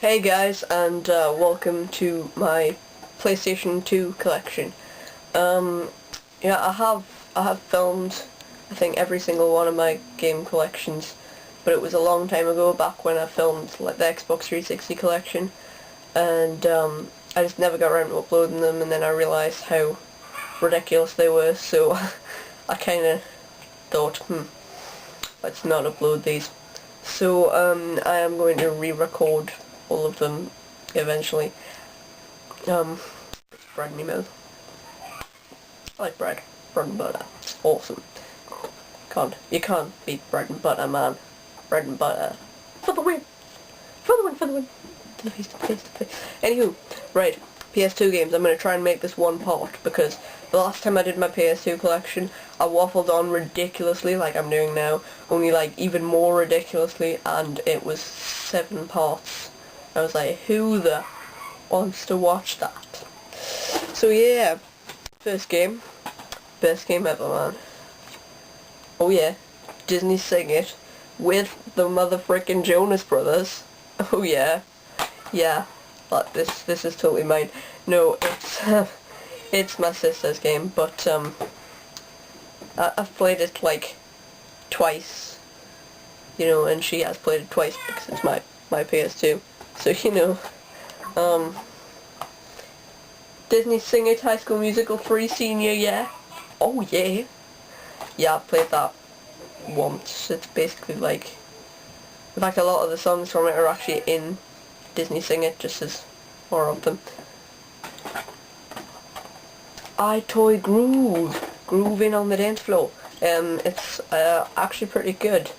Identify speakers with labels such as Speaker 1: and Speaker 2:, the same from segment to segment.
Speaker 1: Hey guys, and welcome to my PlayStation 2 collection. Yeah, I have filmed, I think, every single one of my game collections, but it was a long time ago, back when I filmed like the Xbox 360 collection, and I just never got around to uploading them, and then I realised how ridiculous they were, so I kind of thought, let's not upload these. So I am going to re-record all of them eventually. Bread in my mouth. I like bread and butter. It's awesome. You can't beat bread and butter, man. Bread and butter. For the win! For the win, for the win! To the face, to the face, to the face. Anywho, right, PS2 games. I'm going to try and make this one part, because the last time I did my PS2 collection, I waffled on ridiculously, like I'm doing now, only like even more ridiculously, and it was 7 parts. I was like, who the wants to watch that? So yeah, first game, best game ever, man. Oh yeah, Disney Sing It with the motherfrickin' Jonas Brothers. Oh yeah, yeah, but this is totally mine. No, it's my sister's game, but I've played it like twice, you know, and she has played it twice because it's my PS2. So, you know, Disney Sing It, High School Musical 3 Senior, yeah. Oh yeah. Yeah, I've played that once. It's basically like, in fact, a lot of the songs from it are actually in Disney Sing It, just as more of them. iToy Groove, grooving on the dance floor. It's actually pretty good.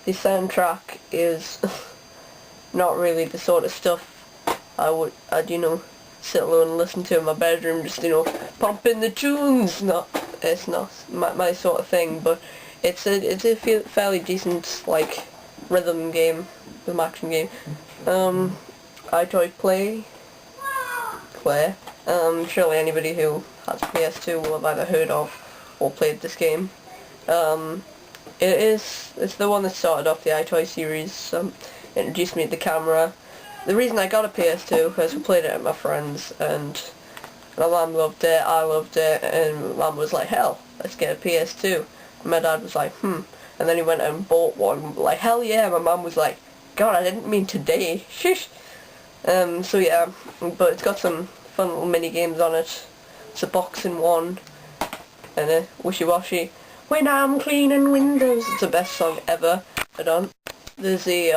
Speaker 1: The soundtrack is not really the sort of stuff I'd, you know, sit alone and listen to in my bedroom, just, you know, pumping the tunes. It's not my sort of thing, but it's a fairly decent, like, rhythm game, rhythm action game. iToy Play. Surely anybody who has PS2 will have either heard of or played this game. It's the one that started off the iToy series, introduced me to the camera. The reason I got a PS2 was we played it at my friend's, and my mum loved it, I loved it, and my mum was like, hell, let's get a PS2. And my dad was like, and then he went out and bought one, like, hell yeah. My mum was like, God, I didn't mean today, shush. So yeah, but it's got some fun little mini games on it. It's a boxing one, and a wishy-washy, when I'm cleaning windows. It's the best song ever done. There's a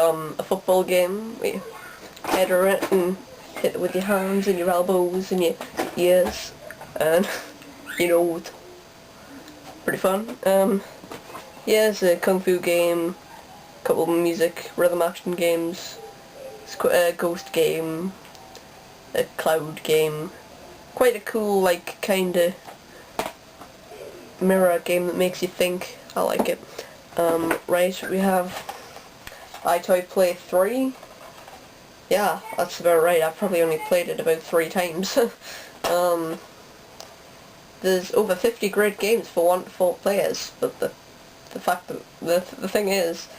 Speaker 1: football game where you header it and hit it with your hands and your elbows and your ears, and you know, it's pretty fun. Yeah, it's a kung fu game, a couple of music, rhythm action games, a ghost game, a cloud game, quite a cool, like, kinda mirror game that makes you think. I like it. Right, we have iToy Play 3. Yeah, that's about right. I've probably only played it about 3 times. There's over 50 great games for 1 to 4 players, but the fact that the thing is,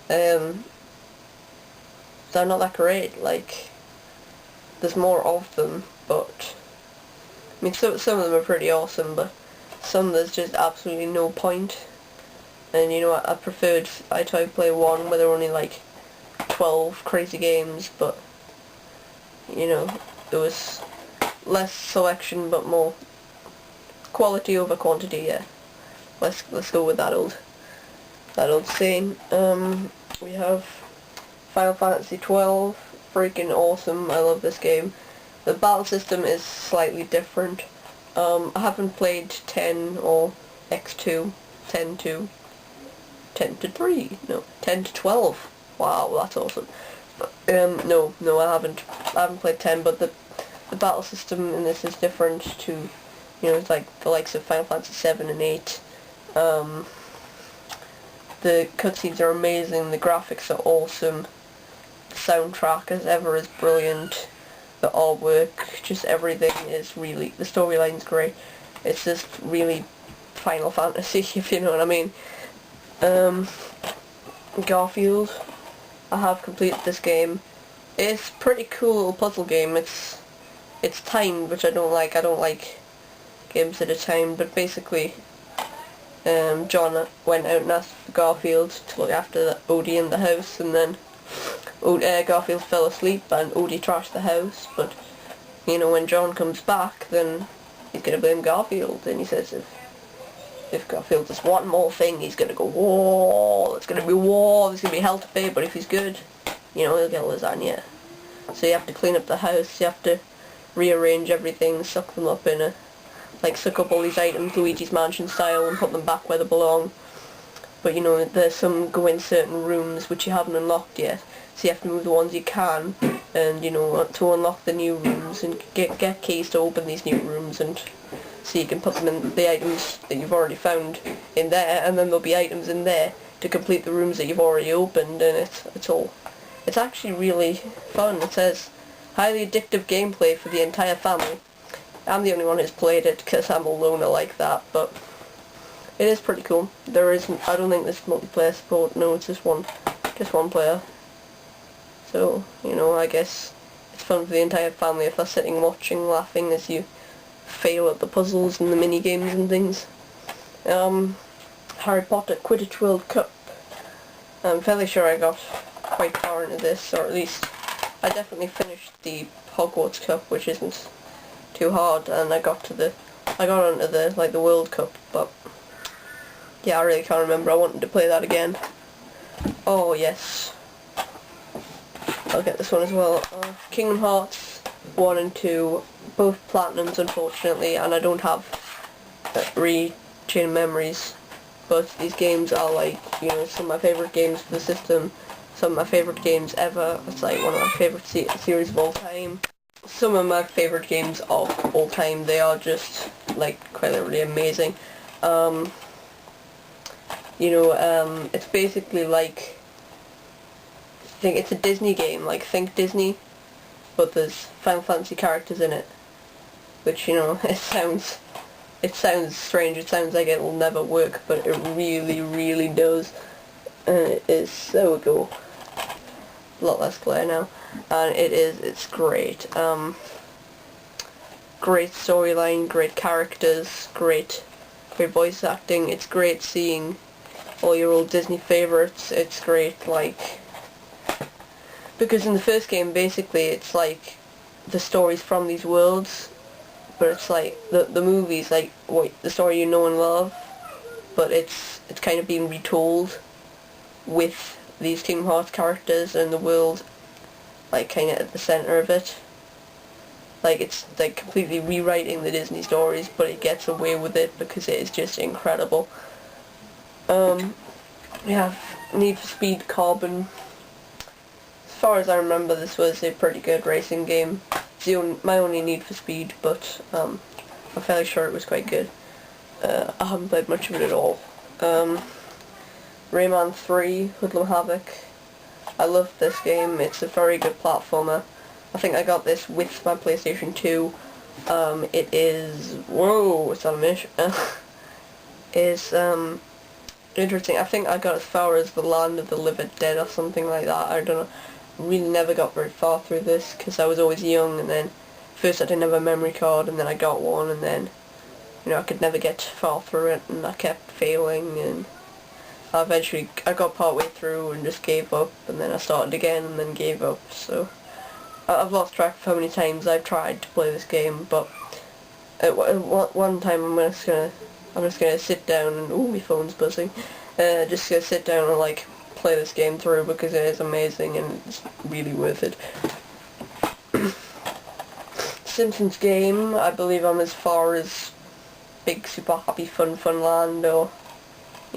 Speaker 1: they're not that great. Like, there's more of them, but I mean, some of them are pretty awesome, but some there's just absolutely no point. And you know, I preferred iToy Play 1, where there were only like 12 crazy games, but you know, there was less selection but more quality over quantity. Yeah, let's go with that old saying. We have Final Fantasy XII, freaking awesome. I love this game. The battle system is slightly different. I haven't played 10 or X2, 10 to 3, no, 10 to 12. Wow, that's awesome. No, I haven't played 10, but the battle system in this is different to, you know, it's like the likes of Final Fantasy 7 and 8. The cutscenes are amazing, the graphics are awesome, the soundtrack as ever is brilliant, the artwork, just everything is really, the storyline's great. It's just really Final Fantasy, if you know what I mean. Garfield, I have completed this game It's a pretty cool little puzzle game. It's timed, which I don't like. I don't like games that are timed, but basically John went out and asked for Garfield to look after Odie in the house, and then Garfield fell asleep and Odie trashed the house, but you know, when John comes back, then he's going to blame Garfield, and he says if Garfield does one more thing, he's going to go, war, there's going to be war, there's going to be hell to pay, but if he's good, you know, he'll get lasagna. So you have to clean up the house, you have to rearrange everything, suck them up in a, like suck up all these items Luigi's Mansion style and put them back where they belong. But you know, there's some go in certain rooms which you haven't unlocked yet, so you have to move the ones you can, and you know, to unlock the new rooms and get keys to open these new rooms, and so you can put them in the items that you've already found in there, and then there'll be items in there to complete the rooms that you've already opened, and it's actually really fun. It says highly addictive gameplay for the entire family. I'm the only one who's played it because I'm a loner like that, but it is pretty cool. There isn't, I don't think there's multiplayer support. No, it's just one player. So, you know, I guess it's fun for the entire family if they're sitting watching, laughing as you fail at the puzzles and the mini games and things. Harry Potter Quidditch World Cup. I'm fairly sure I got quite far into this, or at least I definitely finished the Hogwarts Cup, which isn't too hard, and I got onto the World Cup, but yeah, I really can't remember. I wanted to play that again. Oh yes, I'll get this one as well. Kingdom Hearts 1 and 2, both platinums unfortunately, and I don't have Chain Memories, but these games are like, you know, some of my favourite games for the system, some of my favourite games ever. It's like one of my favourite series of all time. Some of my favourite games of all time. They are just like quite literally amazing. You know, it's basically like, I think it's a Disney game, like think Disney, but there's Final Fantasy characters in it, which, you know, it sounds strange, it sounds like it will never work, but it really, really does, and it is so cool. A lot less clear now, and it's great. Great storyline, great characters, great voice acting. It's great seeing all your old Disney favourites. It's great, like, because in the first game basically it's like the stories from these worlds, but it's like the movies, like the story you know and love, but it's kind of being retold with these Kingdom Hearts characters and the world like kind of at the centre of it. Like it's like completely rewriting the Disney stories, but it gets away with it because it is just incredible. We have Need for Speed Carbon. As far as I remember, this was a pretty good racing game. It's my only Need for Speed, but I'm fairly sure it was quite good. I haven't played much of it at all. Rayman 3, Hoodlum Havoc. I love this game. It's a very good platformer. I think I got this with my PlayStation 2. It is... Whoa, it's animation. Is interesting. I think I got as far as the Land of the Living Dead or something like that. I don't know. Really never got very far through this because I was always young, and then first I didn't have a memory card, and then I got one, and then, you know, I could never get far through it, and I kept failing, and eventually I got part way through and just gave up, and then I started again and then gave up. So I've lost track of how many times I've tried to play this game, but at one time I'm just gonna sit down and my phone's buzzing. Just gonna sit down and like play this game through because it is amazing and it's really worth it. Simpsons Game, I believe I'm as far as Big Super Happy Fun Fun Land, or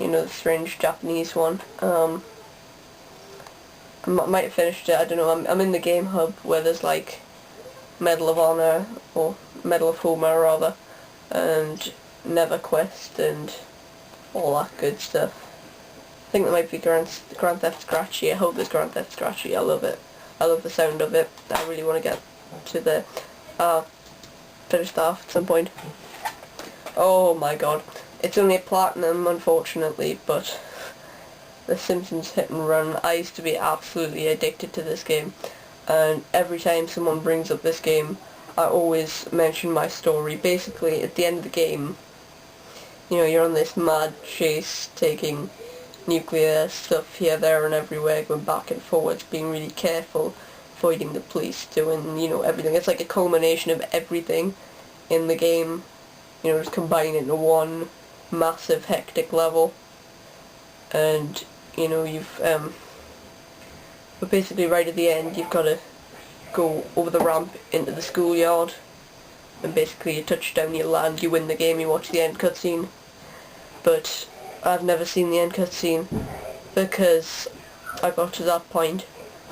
Speaker 1: you know, the strange Japanese one. I might have finished it, I don't know. I'm in the game hub where there's like Medal of Honor, or Medal of Homer rather, and Never Quest and all that good stuff. I think there might be Grand Theft Scratchy. I hope there's Grand Theft Scratchy. I love it. I love the sound of it. I really want to get to the finish that off at some point. Oh my god. It's only a platinum, unfortunately, but the Simpsons Hit and Run, I used to be absolutely addicted to this game. and every time someone brings up this game, I always mention my story. Basically, at the end of the game, you know, you're on this mad chase, taking nuclear stuff here, there and everywhere, going back and forwards, being really careful, avoiding the police, doing, you know, everything. It's like a culmination of everything in the game, you know, just combined into one massive hectic level. And, you know, but basically right at the end you've got to go over the ramp into the schoolyard, and basically you touch down, you land, you win the game, you watch the end cutscene. But I've never seen the end cutscene because I got to that point,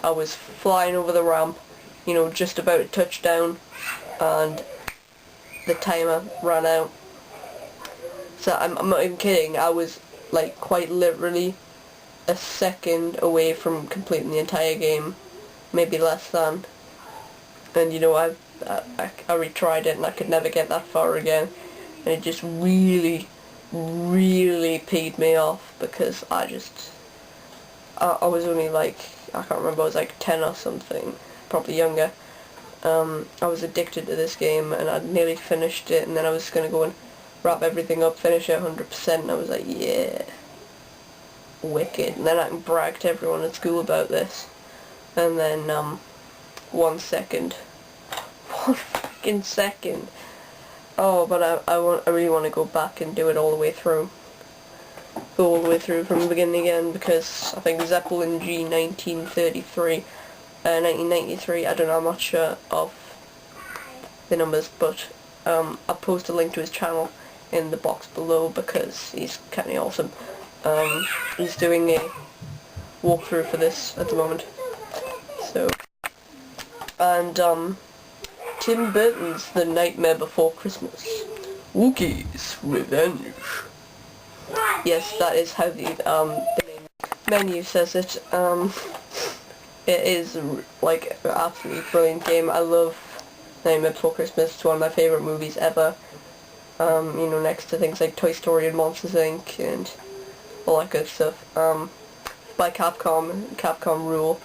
Speaker 1: I was flying over the ramp, you know, just about to touch down, and the timer ran out. So I'm not even kidding, I was like quite literally a second away from completing the entire game, maybe less than. And you know, I retried it and I could never get that far again, and it just really peed me off because I was only like, I can't remember, I was like 10 or something, probably younger. I was addicted to this game and I'd nearly finished it, and then I was going to go and wrap everything up, finish it 100%, and I was like, yeah, wicked. And then I can brag to everyone at school about this. And then 1 second, 1 fucking second. Oh, but I really want to go back and do it all the way through. Go all the way through from the beginning again, because I think Zeppelin G 1993, I don't know, I'm not sure of the numbers, but I'll post a link to his channel in the box below because he's kinda awesome. He's doing a walkthrough for this at the moment. So, and Tim Burton's The Nightmare Before Christmas. Wookie's Revenge. Yes, that is how the menu says it. It is like an absolutely brilliant game. I love Nightmare Before Christmas. It's one of my favourite movies ever. You know, next to things like Toy Story and Monsters Inc. and all that good stuff. By Capcom Rule.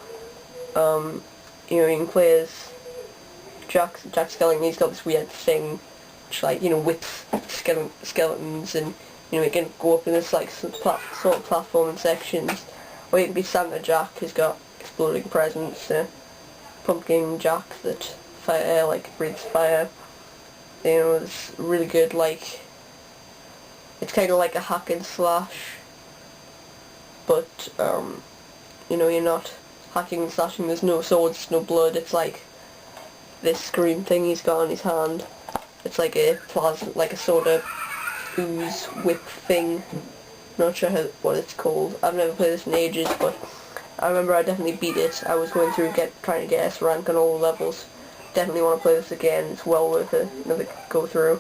Speaker 1: You know, you can play as Jack Skellington. He's got this weird thing which, like, you know, whips skeletons, and you know, it can go up in this like sort of platforming sections. Or you can be Santa Jack, who's got exploding presents, Pumpkin Jack that breathes fire. You know, it's really good. Like, it's kind of like a hack and slash, but you know, you're not hacking and slashing. There's no swords, no blood. It's like this scream thing he's got on his hand. It's like a plasma, like a sort of ooze whip thing. Not sure what it's called. I've never played this in ages, but I remember I definitely beat it. I was going through trying to get S rank on all the levels. Definitely want to play this again. It's well worth another go through.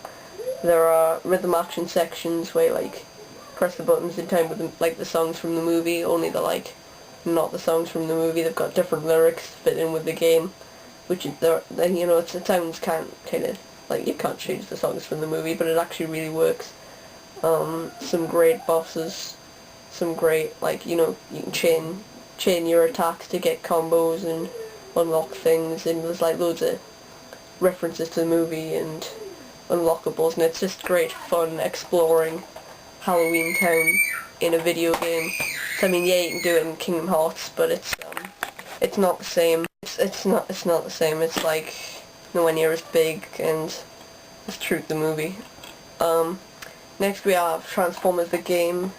Speaker 1: There are rhythm action sections where you like press the buttons in time with the songs from the movie, only they're like not the songs from the movie. They've got different lyrics to fit in with the game, which is then, you know, it sounds kind of like you can't change the songs from the movie, but it actually really works. Some great bosses, some great, like, you know, you can chain your attacks to get combos and unlock things, and there's like loads of references to the movie and unlockables, and it's just great fun exploring Halloween Town in a video game. So, I mean, yeah, you can do it in Kingdom Hearts, but it's not the same. It's not the same. It's like nowhere near as big and as true to the movie. Next we have Transformers the game.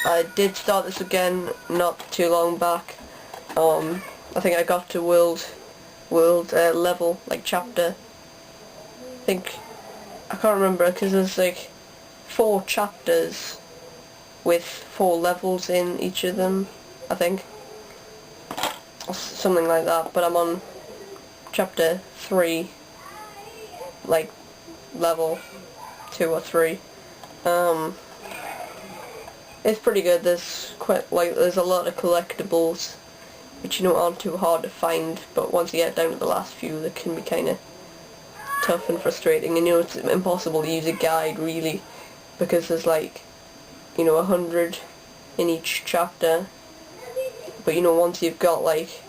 Speaker 1: I did start this again not too long back. I think I got to world level, like chapter. I can't remember because there's like 4 chapters with 4 levels in each of them, I think. Or something like that, but I'm on chapter 3, like level 2 or 3. It's pretty good. There's a lot of collectibles which, you know, aren't too hard to find, but once you get down to the last few they can be kind of tough and frustrating, and you know, it's impossible to use a guide really, because there's like, you know, 100 in each chapter, but you know, once you've got like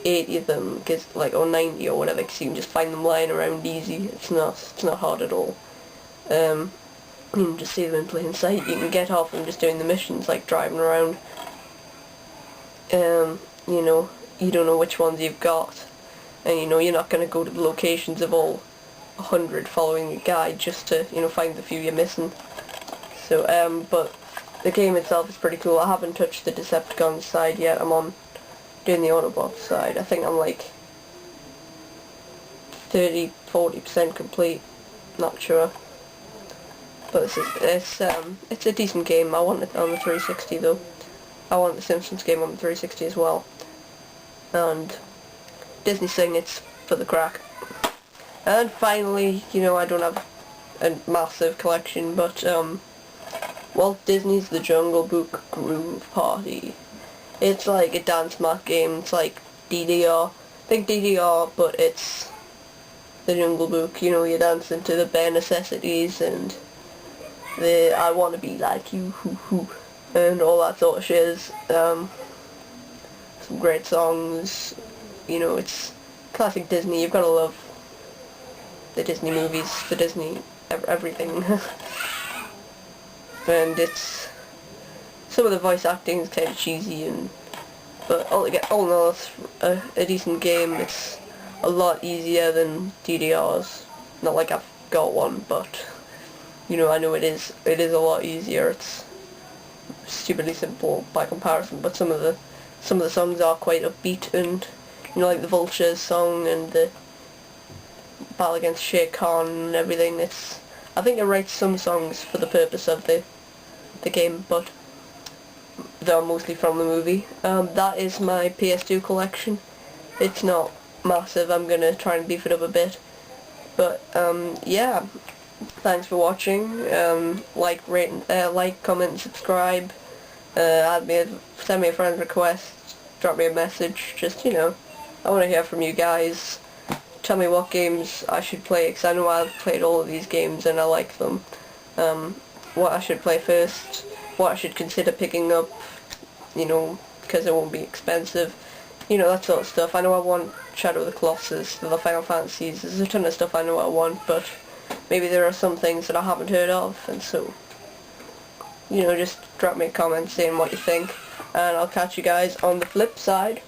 Speaker 1: 80 of them, like, or 90 or whatever, because you can just find them lying around easy. It's not hard at all. You can just see them in plain sight. You can get off them just doing the missions, like driving around. You know, you don't know which ones you've got, and you know you're not going to go to the locations of all 100 following a guide just to, you know, find the few you're missing. So, but the game itself is pretty cool. I haven't touched the Decepticons side yet. I'm on doing the Autobots side. I think I'm like 30-40% complete. Not sure. But it's a decent game. I want it on the 360 though. I want the Simpsons game on the 360 as well. And Disney's saying it's for the crack. And finally, you know, I don't have a massive collection, but Walt Disney's The Jungle Book Groove Party. It's like a dance mat game. It's like DDR. Think DDR, but it's The Jungle Book. You know, you're dancing to the bare necessities and the I want to be like you, hoo hoo, and all that sort of shiz. Some great songs. You know, it's classic Disney. You've got to love the Disney movies, the Disney everything. And it's some of the voice acting is kind of cheesy, but all in all, it's a decent game. It's a lot easier than DDR's. Not like I've got one, but you know, I know it is a lot easier. It's stupidly simple by comparison, but some of the songs are quite upbeat, and you know, like the Vultures song and the Battle Against Shere Khan and everything. I think it writes some songs for the purpose of the game, but they're mostly from the movie. That is my PS2 collection. It's not massive. I'm gonna try and beef it up a bit, but yeah. Thanks for watching. Like, comment, and subscribe. Send me a friend request. Drop me a message. Just, you know, I want to hear from you guys. Tell me what games I should play, because I know I've played all of these games and I like them. What I should play first. What I should consider picking up. You know, because it won't be expensive. You know, that sort of stuff. I know I want Shadow of the Colossus, the Final Fantasies. There's a ton of stuff I know I want, but maybe there are some things that I haven't heard of, and so, you know, just drop me a comment saying what you think, and I'll catch you guys on the flip side.